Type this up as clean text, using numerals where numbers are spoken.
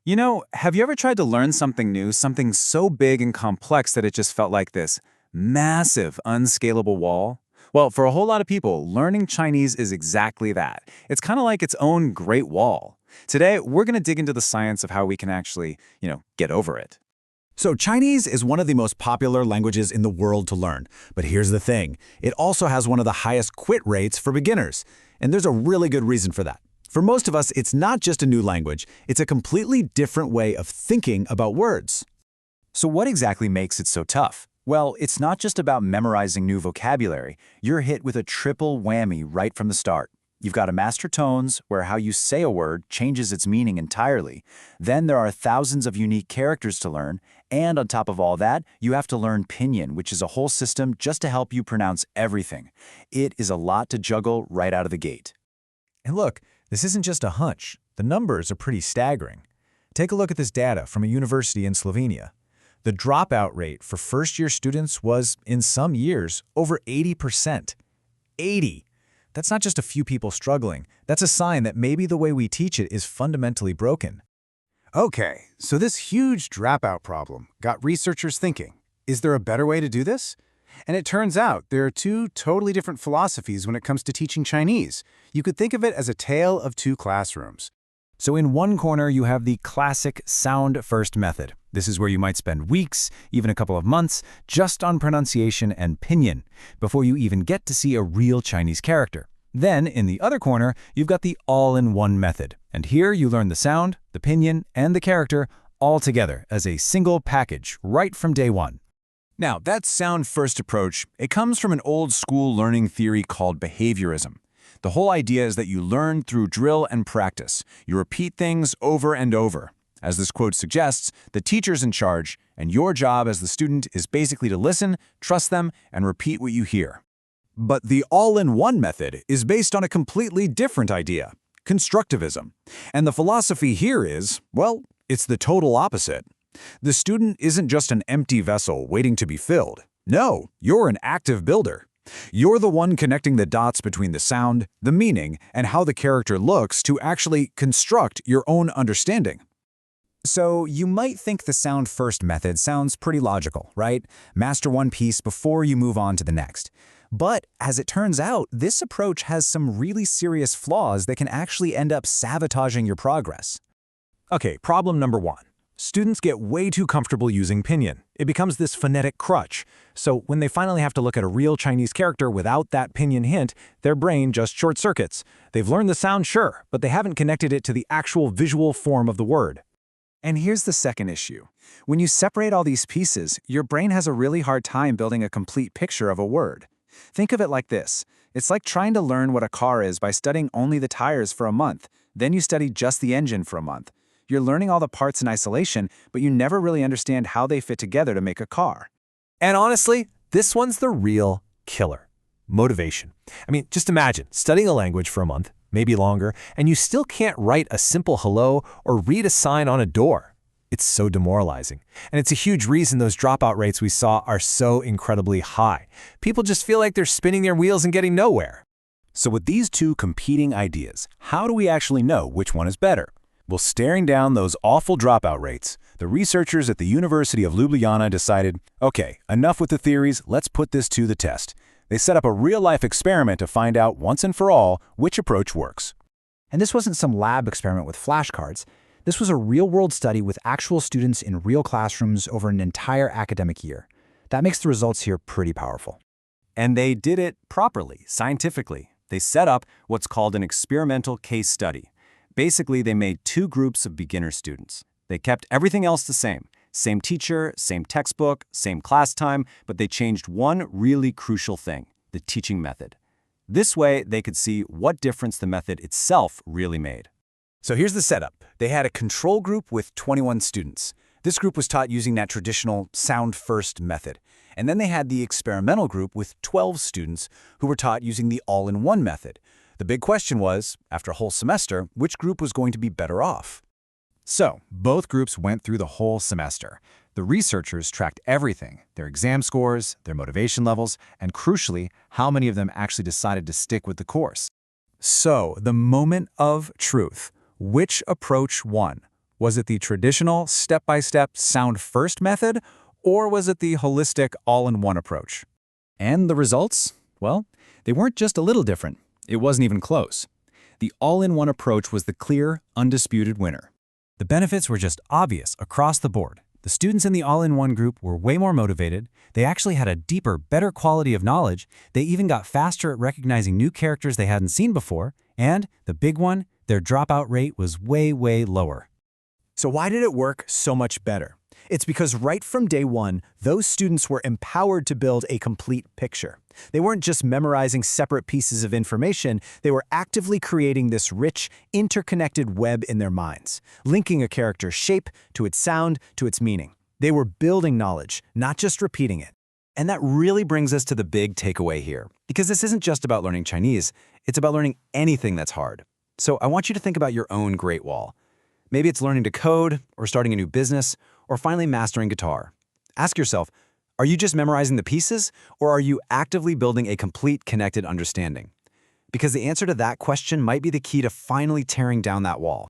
Have you ever tried to learn something new, something so big and complex that it just felt like this massive, unscalable wall? Well, for a whole lot of people, learning Chinese is exactly that. It's kind of like its own great wall. Today, we're going to dig into the science of how we can actually, get over it. So Chinese is one of the most popular languages in the world to learn. But here's the thing, it also has one of the highest quit rates for beginners. And there's a really good reason for that. For most of us, it's not just a new language, it's a completely different way of thinking about words. So what exactly makes it so tough? Well, it's not just about memorizing new vocabulary. You're hit with a triple whammy right from the start. You've got to master tones, where how you say a word changes its meaning entirely. Then there are thousands of unique characters to learn, and on top of all that, you have to learn pinyin, which is a whole system just to help you pronounce everything. It is a lot to juggle right out of the gate. And look, this isn't just a hunch. The numbers are pretty staggering. Take a look at this data from a university in Slovenia. The dropout rate for first-year students was, in some years, over 80%. 80! That's not just a few people struggling. That's a sign that maybe the way we teach it is fundamentally broken. Okay, so this huge dropout problem got researchers thinking, is there a better way to do this? And it turns out there are two totally different philosophies when it comes to teaching Chinese. You could think of it as a tale of two classrooms. So in one corner, you have the classic sound-first method. This is where you might spend weeks, even a couple of months, just on pronunciation and pinyin, before you even get to see a real Chinese character. Then, in the other corner, you've got the all-in-one method. And here you learn the sound, the pinyin, and the character all together as a single package right from day one. Now, that sound-first approach, it comes from an old-school learning theory called behaviorism. The whole idea is that you learn through drill and practice. You repeat things over and over. As this quote suggests, the teacher's in charge, and your job as the student is basically to listen, trust them, and repeat what you hear. But the all-in-one method is based on a completely different idea, constructivism. And the philosophy here is, well, it's the total opposite. The student isn't just an empty vessel waiting to be filled. No, you're an active builder. You're the one connecting the dots between the sound, the meaning, and how the character looks to actually construct your own understanding. So you might think the sound-first method sounds pretty logical, right? Master one piece before you move on to the next. But as it turns out, this approach has some really serious flaws that can actually end up sabotaging your progress. Okay, problem number one. Students get way too comfortable using pinyin. It becomes this phonetic crutch. So when they finally have to look at a real Chinese character without that pinyin hint, their brain just short-circuits. They've learned the sound, sure, but they haven't connected it to the actual visual form of the word. And here's the second issue. When you separate all these pieces, your brain has a really hard time building a complete picture of a word. Think of it like this. It's like trying to learn what a car is by studying only the tires for a month. Then you study just the engine for a month. You're learning all the parts in isolation, but you never really understand how they fit together to make a car. And honestly, this one's the real killer. Motivation. I mean, just imagine studying a language for a month, maybe longer, and you still can't write a simple hello or read a sign on a door. It's so demoralizing. And it's a huge reason those dropout rates we saw are so incredibly high. People just feel like they're spinning their wheels and getting nowhere. So with these two competing ideas, how do we actually know which one is better? Well, staring down those awful dropout rates, the researchers at the University of Ljubljana decided, okay, enough with the theories, let's put this to the test. They set up a real-life experiment to find out once and for all which approach works. And this wasn't some lab experiment with flashcards. This was a real-world study with actual students in real classrooms over an entire academic year. That makes the results here pretty powerful. And they did it properly, scientifically. They set up what's called an experimental case study. Basically, they made two groups of beginner students. They kept everything else the same. Same teacher, same textbook, same class time, but they changed one really crucial thing, the teaching method. This way, they could see what difference the method itself really made. So here's the setup. They had a control group with 21 students. This group was taught using that traditional sound-first method. And then they had the experimental group with 12 students who were taught using the all-in-one method. The big question was, after a whole semester, which group was going to be better off? So, both groups went through the whole semester. The researchers tracked everything, their exam scores, their motivation levels, and crucially, how many of them actually decided to stick with the course. So, the moment of truth. Which approach won? Was it the traditional, step-by-step, sound-first method, or was it the holistic, all-in-one approach? And the results? Well, they weren't just a little different. It wasn't even close. The all-in-one approach was the clear, undisputed winner. The benefits were just obvious across the board. The students in the all-in-one group were way more motivated, they actually had a deeper, better quality of knowledge, they even got faster at recognizing new characters they hadn't seen before, and, the big one, their dropout rate was way, way lower. So why did it work so much better? It's because right from day one, those students were empowered to build a complete picture. They weren't just memorizing separate pieces of information, they were actively creating this rich, interconnected web in their minds, linking a character's shape to its sound to its meaning. They were building knowledge, not just repeating it. And that really brings us to the big takeaway here, because this isn't just about learning Chinese, it's about learning anything that's hard. So I want you to think about your own Great Wall. Maybe it's learning to code, or starting a new business, or finally mastering guitar. Ask yourself, are you just memorizing the pieces, or are you actively building a complete connected understanding? Because the answer to that question might be the key to finally tearing down that wall.